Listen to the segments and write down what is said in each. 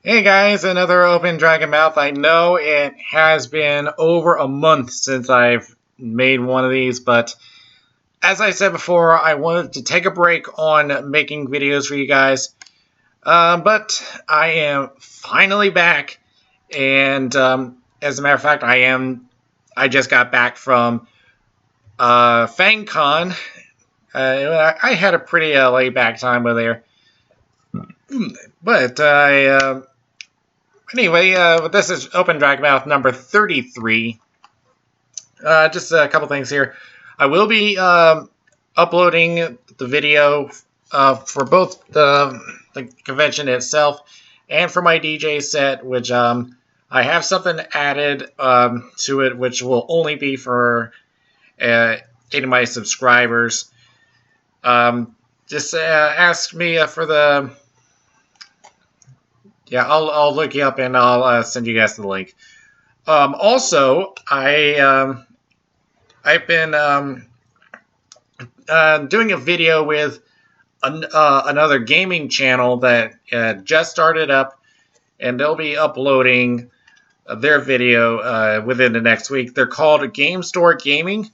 Hey guys, another Open Dragon Mouth. I know it has been over a month since I've made one of these, but as I said before, I wanted to take a break on making videos for you guys. But I am finally back, and as a matter of fact, I just got back from Fangcon. I had a pretty laid back time over there, but Anyway, this is Open Dragon Mouth number 33. Just a couple things here. I will be uploading the video for both the convention itself and for my DJ set, which I have something added to it, which will only be for 8 of my subscribers. Just ask me for the... Yeah, I'll look you up and I'll send you guys the link. Also, I've been doing a video with another gaming channel that just started up, and they'll be uploading their video within the next week. They're called Game Store Gaming.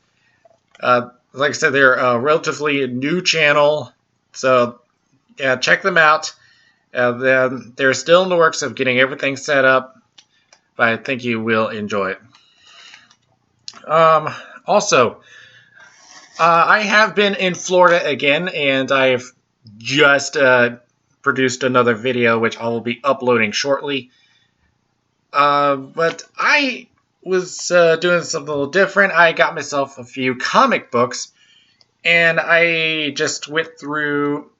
Like I said, they're a relatively new channel, so yeah, check them out. They're still in the works of getting everything set up, but I think you will enjoy it. Also, I have been in Florida again, and I've just produced another video, which I will be uploading shortly. But I was doing something a little different. I got myself a few comic books, and I just went through...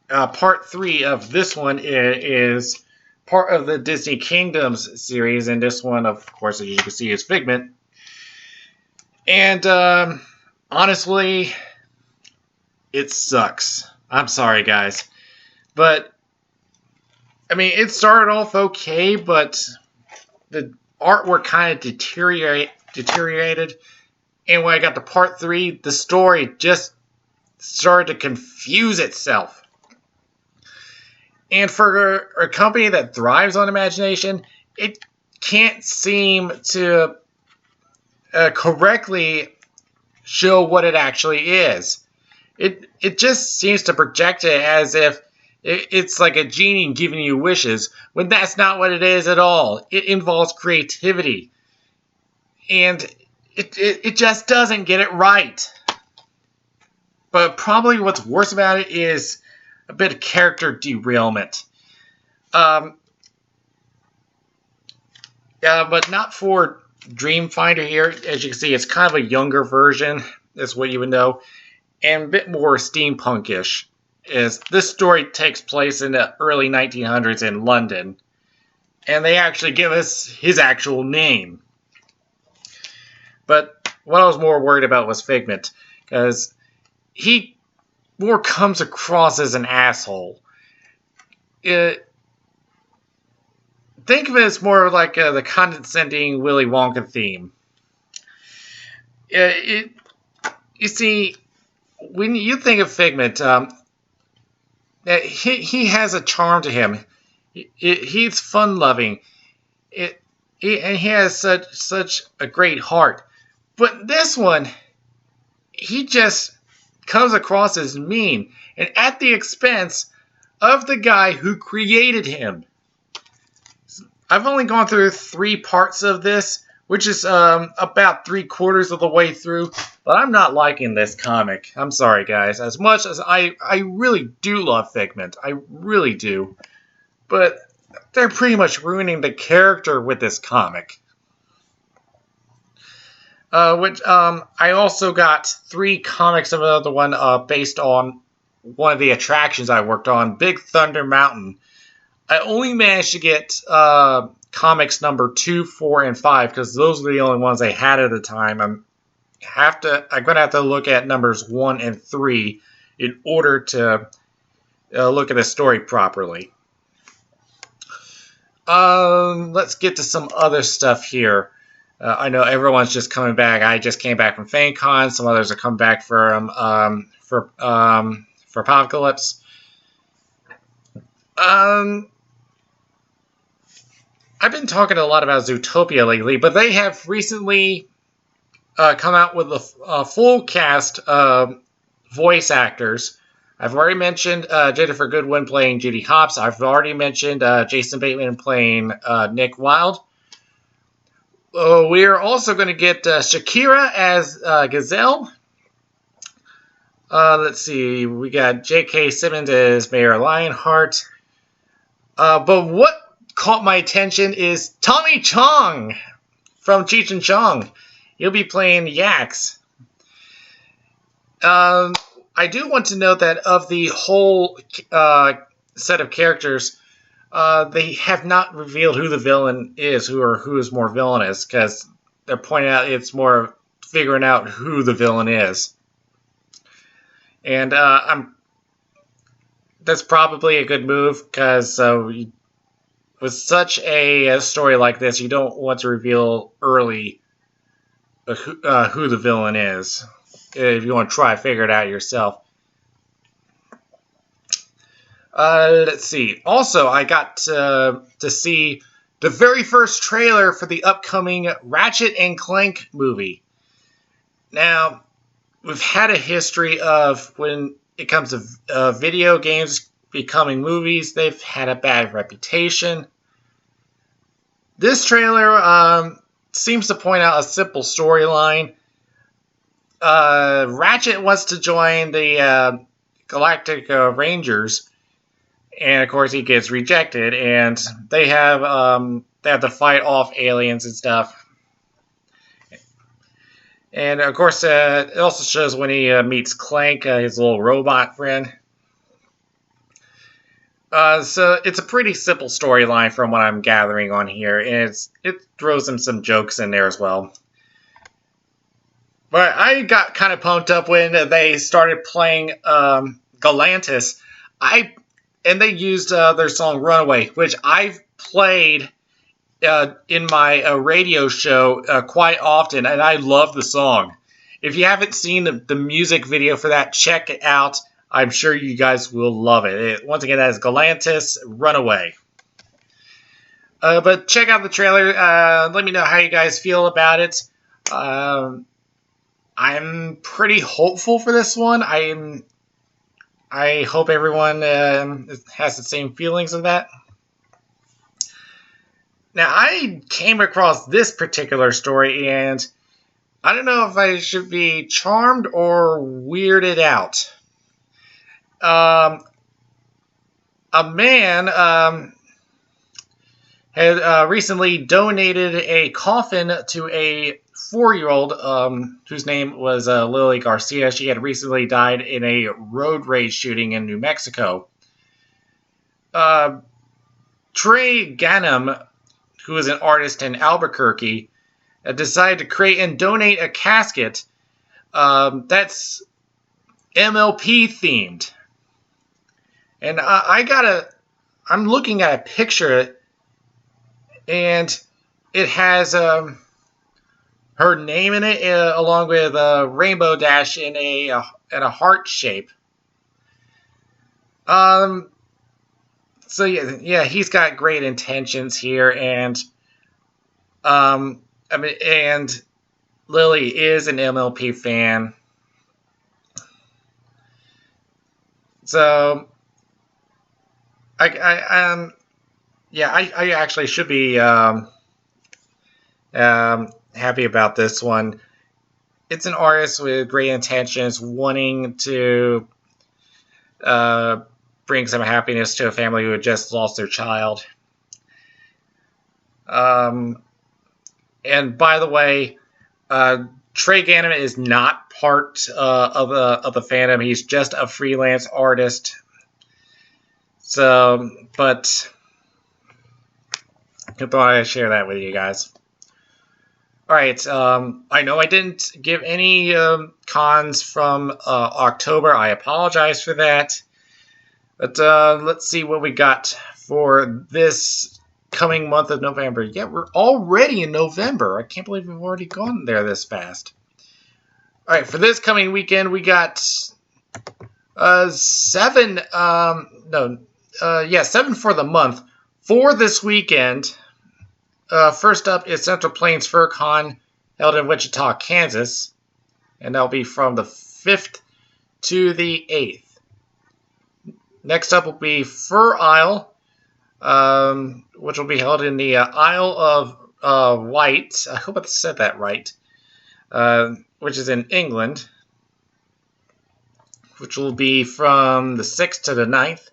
part 3 of this one is part of the Disney Kingdoms series, and this one, of course, as you can see, is Figment. And honestly, it sucks. I'm sorry, guys. But, I mean, it started off okay, but the artwork kind of deteriorated. And when I got to part 3, the story just started to confuse itself. And for a company that thrives on imagination, it can't seem to correctly show what it actually is. It just seems to project it as if it's like a genie giving you wishes, when that's not what it is at all. It involves creativity. And it just doesn't get it right. But probably what's worse about it is a bit of character derailment. But not for Dreamfinder here. As you can see, it's kind of a younger version. That's what you would know. And a bit more steampunkish. This story takes place in the early 1900s in London. And they actually give us his actual name. But what I was more worried about was Figment. Because he more comes across as an asshole. Think of it as more like the condescending Willy Wonka theme. You see, when you think of Figment, he has a charm to him. He's fun-loving, and he has such a great heart. But this one, he just comes across as mean, and at the expense of the guy who created him. I've only gone through 3 parts of this, which is about 3/4 of the way through, but I'm not liking this comic. I'm sorry, guys. As much as I really do love Figment, I really do, but they're pretty much ruining the character with this comic. I also got 3 comics of another one based on one of the attractions I worked on, Big Thunder Mountain. I only managed to get comics number 2, 4, and 5 because those were the only ones I had at the time. I'm going to have to look at numbers 1 and 3 in order to look at the story properly. Let's get to some other stuff here. I know everyone's just coming back. I just came back from Fangcon. Some others are coming back for Apocalypse. I've been talking a lot about Zootopia lately, but they have recently come out with a full cast of voice actors. I've already mentioned Jennifer Goodwin playing Judy Hopps. I've already mentioned Jason Bateman playing Nick Wilde. We are also going to get Shakira as Gazelle. Let's see. We got J.K. Simmons as Mayor Lionheart. But what caught my attention is Tommy Chong from Cheech and Chong. He'll be playing Yax. I do want to note that of the whole set of characters, they have not revealed who the villain is, who is more villainous, because they're pointing out it's more figuring out who the villain is. And that's probably a good move, because with such a story like this, you don't want to reveal early who the villain is, if you want to try to figure it out yourself. Let's see. Also, I got to see the very first trailer for the upcoming Ratchet and Clank movie. Now, we've had a history of when it comes to video games becoming movies, they've had a bad reputation. This trailer seems to point out a simple storyline. Ratchet wants to join the Galactic Rangers, and of course he gets rejected, and they have to fight off aliens and stuff. And of course, it also shows when he meets Clank, his little robot friend. So it's a pretty simple storyline from what I'm gathering on here, and it throws in some jokes in there as well. But I got kind of pumped up when they started playing Galantis. And they used their song Runaway, which I've played in my radio show quite often, and I love the song. If you haven't seen the music video for that, check it out. I'm sure you guys will love it. Once again, that is Galantis Runaway. But check out the trailer. Let me know how you guys feel about it. I'm pretty hopeful for this one. I hope everyone has the same feelings of that. Now, I came across this particular story, and I don't know if I should be charmed or weirded out. A man had recently donated a coffin to a 4-year-old whose name was Lily Garcia. She had recently died in a road rage shooting in New Mexico. Trey Ganem, who is an artist in Albuquerque, decided to create and donate a casket that's MLP themed. And I'm looking at a picture, and it has her name in it, along with a rainbow dash in a heart shape. So yeah, he's got great intentions here, and and Lily is an MLP fan, so I actually should be happy about this one. It's an artist with great intentions, wanting to bring some happiness to a family who had just lost their child. And by the way, Trey Ganem is not part of the fandom. He's just a freelance artist. So, but I thought I'd share that with you guys. Alright, I know I didn't give any cons from October. I apologize for that. But let's see what we got for this coming month of November. Yeah, we're already in November. I can't believe we've already gone there this fast. Alright, for this coming weekend, we got 7 for the month. For this weekend, First up is Central Plains Furcon, held in Wichita, Kansas. And that'll be from the 5th to the 8th. Next up will be Fur Isle, which will be held in the Isle of Wight. I hope I said that right. Which is in England. Which will be from the 6th to the 9th.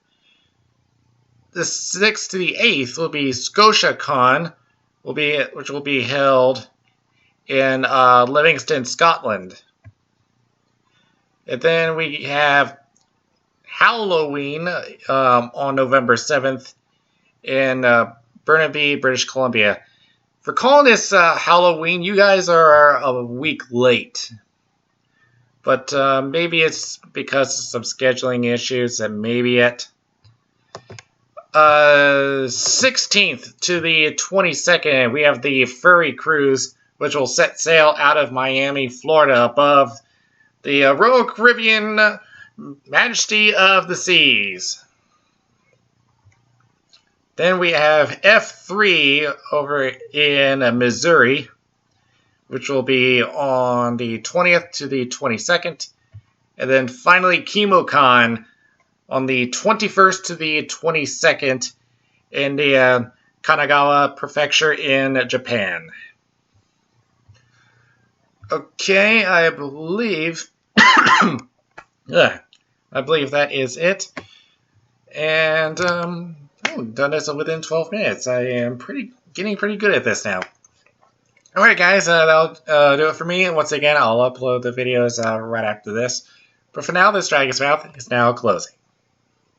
The 6th to the 8th will be ScotiaCon, which will be held in Livingston, Scotland. And then we have Halloween on November 7th in Burnaby, British Columbia. For calling this Halloween, you guys are a week late. But maybe it's because of some scheduling issues, and maybe it. 16th to the 22nd, we have the Furry Cruise, which will set sail out of Miami, Florida, above the Royal Caribbean Majesty of the Seas. Then we have F3 over in Missouri, which will be on the 20th to the 22nd. And then finally ChemoCon on the 21st to the 22nd in the Kanagawa Prefecture in Japan. Okay, I believe that is it. And I've done this within 12 minutes. I am getting pretty good at this now. Alright guys, that'll do it for me. And once again, I'll upload the videos right after this. But for now, this Dragon's Mouth is now closing.